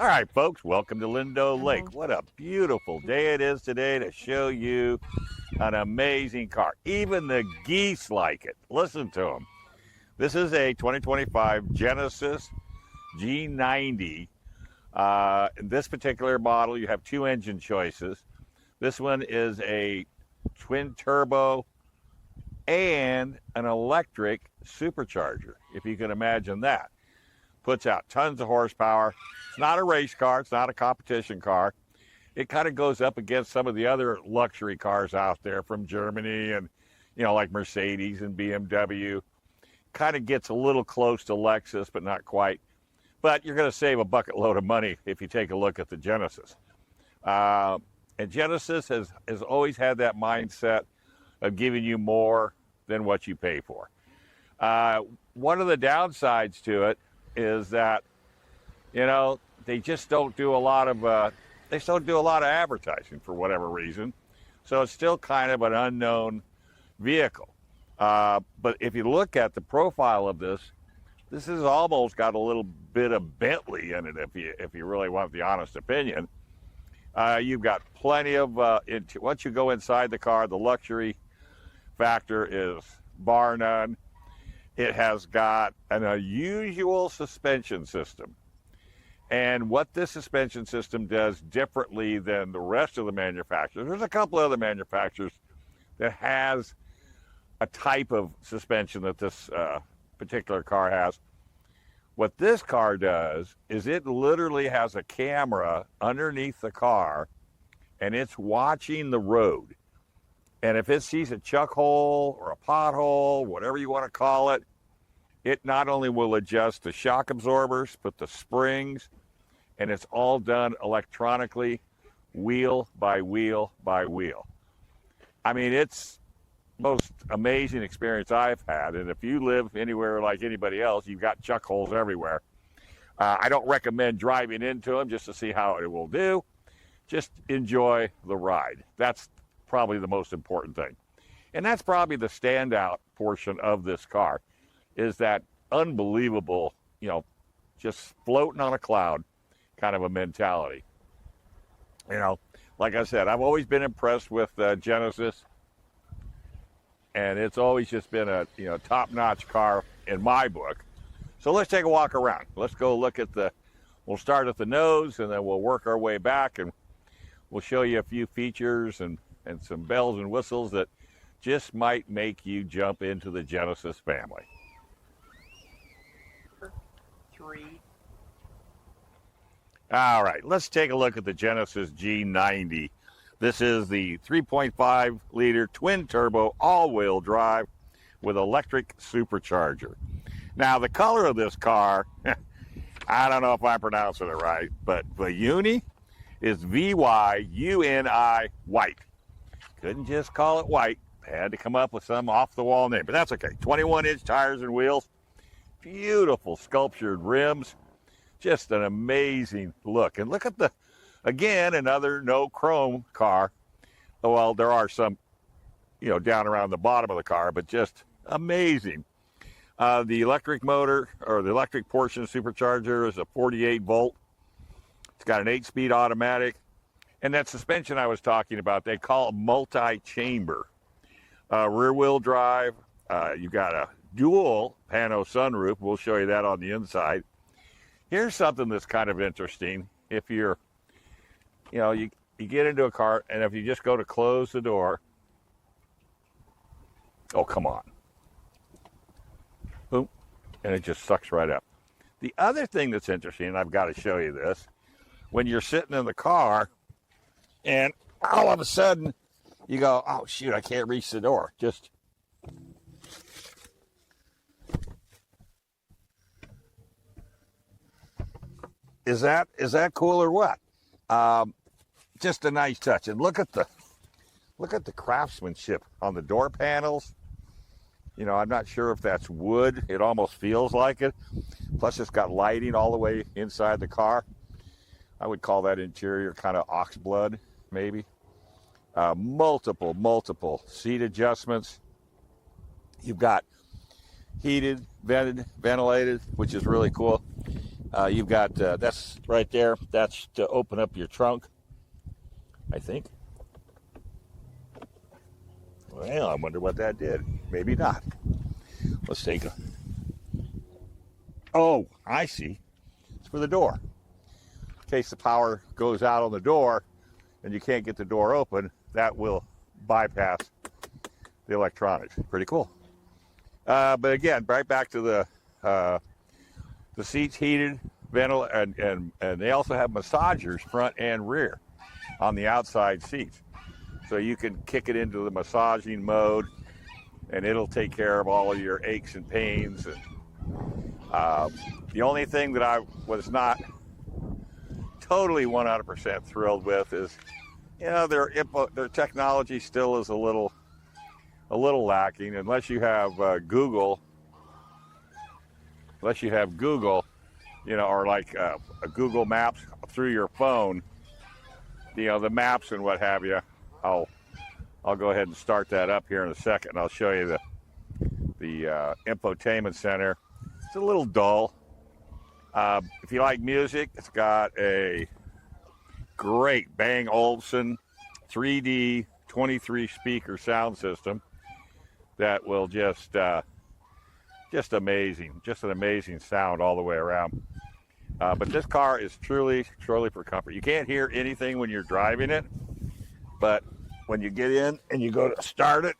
All right, folks, welcome to Lindo Lake. What a beautiful day it is today to show you an amazing car. Even the geese like it. Listen to them. This is a 2025 Genesis G90. In this particular model, you have two engine choices. This one is a twin turbo and an electric supercharger, if you can imagine that. Puts out tons of horsepower. It's not a race car. It's not a competition car. It kind of goes up against some of the other luxury cars out there from Germany and, like Mercedes and BMW. Kind of gets a little close to Lexus, but not quite. But you're going to save a bucket load of money if you take a look at the Genesis. And Genesis has always had that mindset of giving you more than what you pay for. One of the downsides to it is that, they just don't do a lot of advertising for whatever reason. So it's still kind of an unknown vehicle. But if you look at the profile of this has almost got a little bit of Bentley in it, if you really want the honest opinion. You've got plenty of, once you go inside the car, the luxury factor is bar none. It has got an unusual suspension system. And what this suspension system does differently than the rest of the manufacturers, there's a couple other manufacturers that has a type of suspension that this particular car has. What this car does is it literally has a camera underneath the car and it's watching the road. And if it sees a chuck hole or a pothole, whatever you want to call it, it not only will adjust the shock absorbers, but the springs, and it's all done electronically, wheel by wheel by wheel. I mean, it's the most amazing experience I've had. And if you live anywhere like anybody else, you've got chuck holes everywhere. I don't recommend driving into them just to see how it will do. Just enjoy the ride. That's probably the most important thing. And that's probably the standout portion of this car, is that unbelievable, just floating on a cloud kind of a mentality. Like I said, I've always been impressed with Genesis, and it's always just been a top-notch car in my book. So let's take a walk around. Let's go look at we'll start at the nose, and then we'll work our way back, and we'll show you a few features and some bells and whistles that just might make you jump into the Genesis family. 3. All right, let's take a look at the Genesis G90. This is the 3.5 liter twin turbo all-wheel drive with electric supercharger. Now, the color of this car, I don't know if I'm pronouncing it right, but Uni is V-Y-U-N-I white. Couldn't just call it white. Had to come up with some off-the-wall name, but that's okay. 21-inch tires and wheels. Beautiful sculptured rims. Just an amazing look. And look at again, another no chrome car. Well, there are some, down around the bottom of the car, but just amazing. The electric motor, or the electric portion supercharger, is a 48 volt. It's got an 8-speed automatic. And that suspension I was talking about, they call it multi-chamber. Rear wheel drive. You've got a dual pano sunroof. We'll show you that on the inside. Here's something that's kind of interesting. If you're, you get into a car, and if you just go to close the door, oh, come on. Boom, and it just sucks right up. The other thing that's interesting, and I've got to show you this, when you're sitting in the car, and all of a sudden, you go, oh, shoot, I can't reach the door. Just Is that cool or what? Just a nice touch. And look at the craftsmanship on the door panels. I'm not sure if that's wood. It almost feels like it. Plus, it's got lighting all the way inside the car. I would call that interior kind of oxblood, maybe. Multiple seat adjustments. You've got heated, vented, ventilated, which is really cool. You've got, that's right there. That's to open up your trunk, I think. Well, I wonder what that did. Maybe not. Let's take a... Oh, I see. It's for the door. In case the power goes out on the door and you can't get the door open, that will bypass the electronics. Pretty cool. But again, right back to the seats heated, and they also have massagers front and rear on the outside seats. So you can kick it into the massaging mode and it'll take care of all of your aches and pains. And the only thing that I was not totally 100% thrilled with is, you know, their technology still is a little lacking unless you have Google. Unless you have Google, you know, or like a Google Maps through your phone, you know, the maps and what have you. I'll go ahead and start that up here in a second, and I'll show you the infotainment center. It's a little dull. If you like music, it's got a great Bang Olufsen 3D 23 speaker sound system that will just amazing, just an amazing sound all the way around. But this car is truly for comfort. You can't hear anything when you're driving it, but when you get in and you go to start it,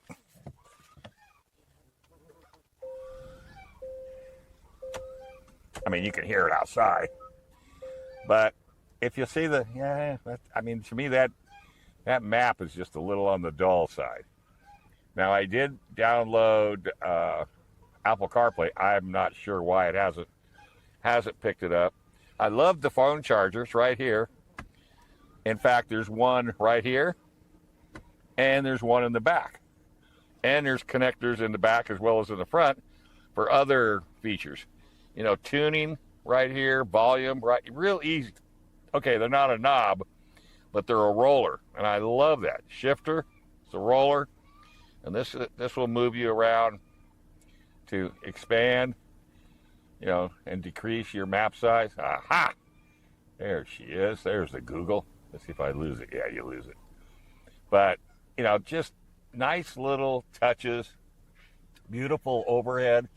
I mean, you can hear it outside. But if you see I mean, to me that map is just a little on the dull side. Now, I did download Apple CarPlay. I'm not sure why it hasn't picked it up. I love the phone chargers right here. In fact, there's one right here, and there's one in the back. And there's connectors in the back as well as in the front for other features. You know, tuning right here, volume, right, real easy. Okay, they're not a knob, but they're a roller, and I love that. Shifter, it's a roller, and this will move you around to expand, you know, and decrease your map size. Aha! There she is. There's the Google. Let's see if I lose it. Yeah, you lose it. But, you know, just nice little touches. Beautiful overhead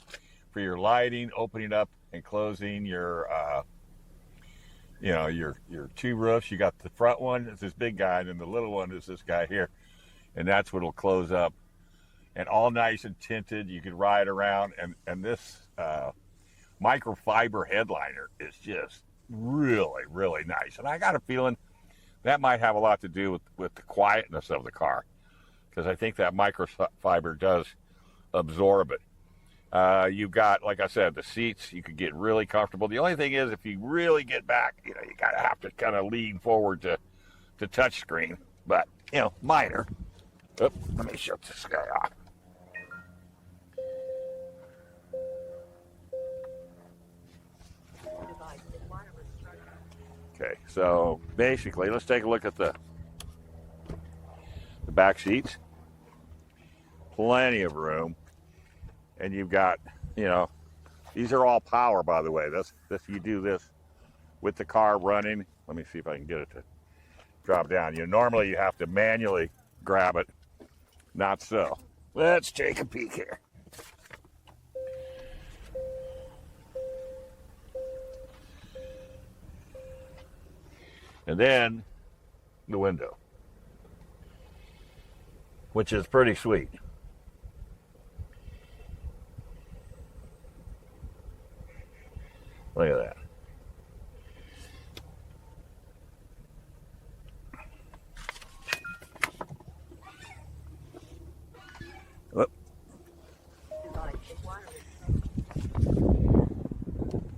for your lighting, opening up and closing your, you know, your two roofs. You got the front one, it's this big guy, and then the little one is this guy here. And that's what will close up. And all nice and tinted. You can ride around. And this microfiber headliner is just really nice. And I got a feeling that might have a lot to do with the quietness of the car, because I think that microfiber does absorb it. You've got, like I said, the seats. You could get really comfortable. The only thing is, if you really get back, you know, you gotta have to kind of lean forward to touch screen. But, you know, minor. Oop, let me shut this guy off. Okay, so basically, let's take a look at the back seats. Plenty of room. And you've got, you know, these are all power, by the way. This you do this with the car running. Let me see if I can get it to drop down. You normally you have to manually grab it. Not so. Let's take a peek here. And then the window, which is pretty sweet. Look at that. Whoop.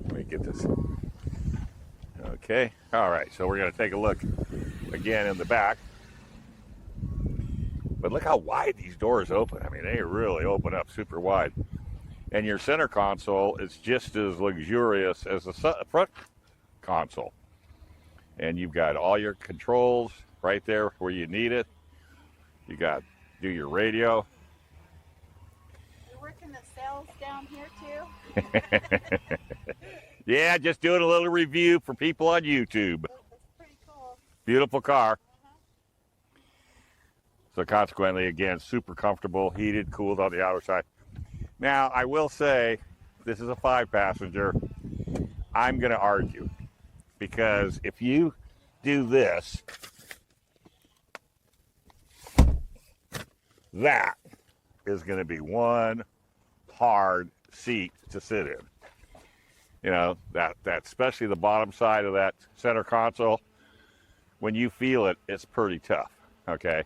Let me get this. Okay. All right. So we're going to take a look again in the back. But look how wide these doors open. I mean, they really open up super wide. And your center console is just as luxurious as the front console. And you've got all your controls right there where you need it. You got do your radio. You're working the cells down here too? Yeah, just doing a little review for people on YouTube. It's pretty cool. Beautiful car. So consequently, again, super comfortable, heated, cooled on the outside. Now, I will say, this is a 5-passenger. I'm going to argue, because if you do this, that is going to be one hard seat to sit in. You know, that especially the bottom side of that center console, when you feel it, it's pretty tough, okay?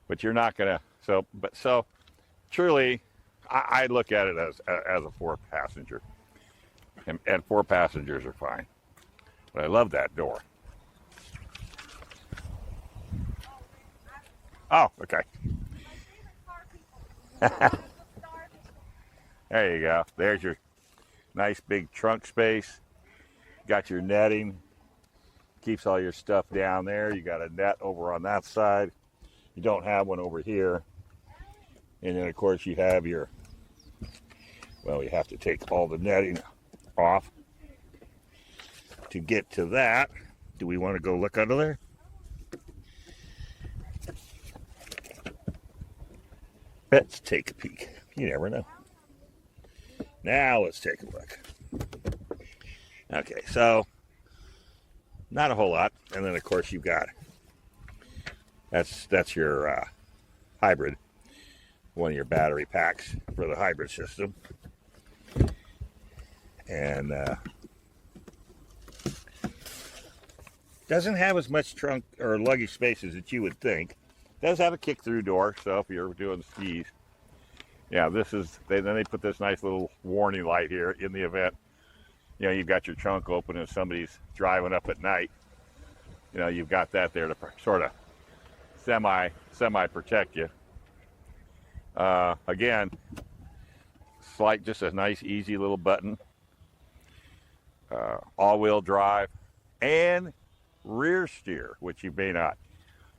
But you're not going to, so truly, I look at it as a 4-passenger. And 4 passengers are fine. But I love that door. Oh, okay. There you go. There's your nice big trunk space. Got your netting. Keeps all your stuff down there. You got a net over on that side. You don't have one over here. And then, of course, you have your, well, you have to take all the netting off to get to that. Do we want to go look under there? Let's take a peek. You never know. Now let's take a look. Okay, so not a whole lot. And then, of course, you've got, that's your hybrid, one of your battery packs for the hybrid system. And doesn't have as much trunk or luggage space as that you would think. Does have a kick-through door, so if you're doing skis, yeah, this is, then they put this nice little warning light here in the event, you know, you've got your trunk open and somebody's driving up at night. You know, you've got that there to sort of semi protect you. Again, slight, just a nice, easy little button. All-wheel drive and rear steer, which you may not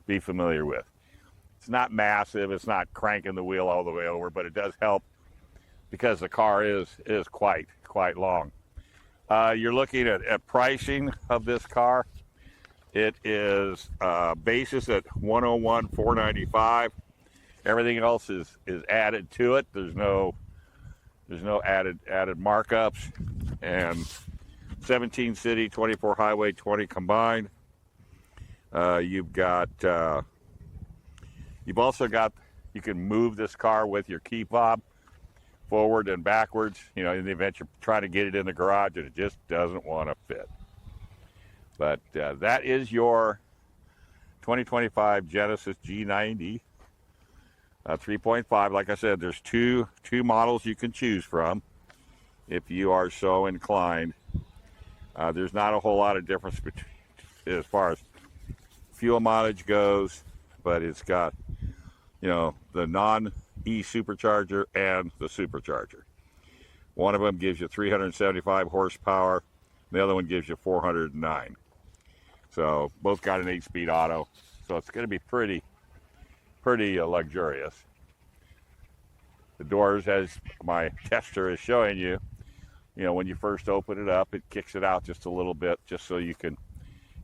be familiar with. It's not massive. It's not cranking the wheel all the way over, but it does help because the car is quite long. You're looking at pricing of this car. It is basis at $101,495. Everything else is added to it. There's no added markups, and 17 city, 24 highway, 20 combined. You've also got, you can move this car with your key fob forward and backwards, you know, in the event you're trying to get it in the garage and it just doesn't want to fit. But that is your 2025 Genesis G90 3.5. Like I said, there's two models you can choose from if you are so inclined. There's not a whole lot of difference as far as fuel mileage goes, but it's got, you know, the non-E Supercharger and the Supercharger. One of them gives you 375 horsepower. The other one gives you 409. So both got an 8-speed auto. So it's going to be pretty luxurious. The doors, as my tester is showing you, you know, when you first open it up, it kicks it out just a little bit, just so you can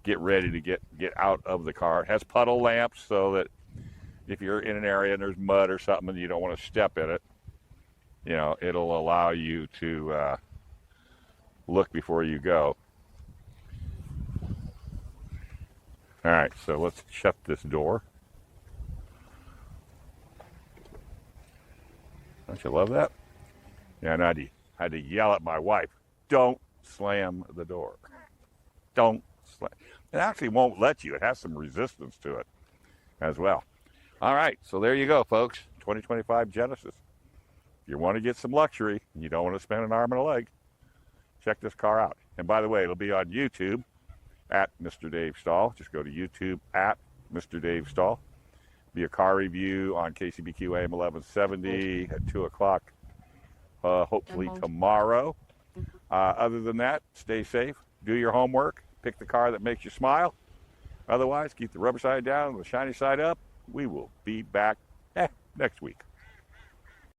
get ready to get out of the car. It has puddle lamps so that if you're in an area and there's mud or something and you don't want to step in it, you know, it'll allow you to look before you go. All right, so let's shut this door. Don't you love that? Yeah, and I had to yell at my wife, don't slam the door. Don't slam. It actually won't let you. It has some resistance to it as well. All right, so there you go, folks. 2025 Genesis. If you want to get some luxury and you don't want to spend an arm and a leg, check this car out. And by the way, it'll be on YouTube at Mr. Dave Stahl. Just go to YouTube at Mr. Dave Stahl. Be a car review on KCBQ AM 1170 at 2 o'clock, hopefully tomorrow. Other than that, stay safe, do your homework, pick the car that makes you smile. Otherwise, keep the rubber side down and the shiny side up. We will be back next week.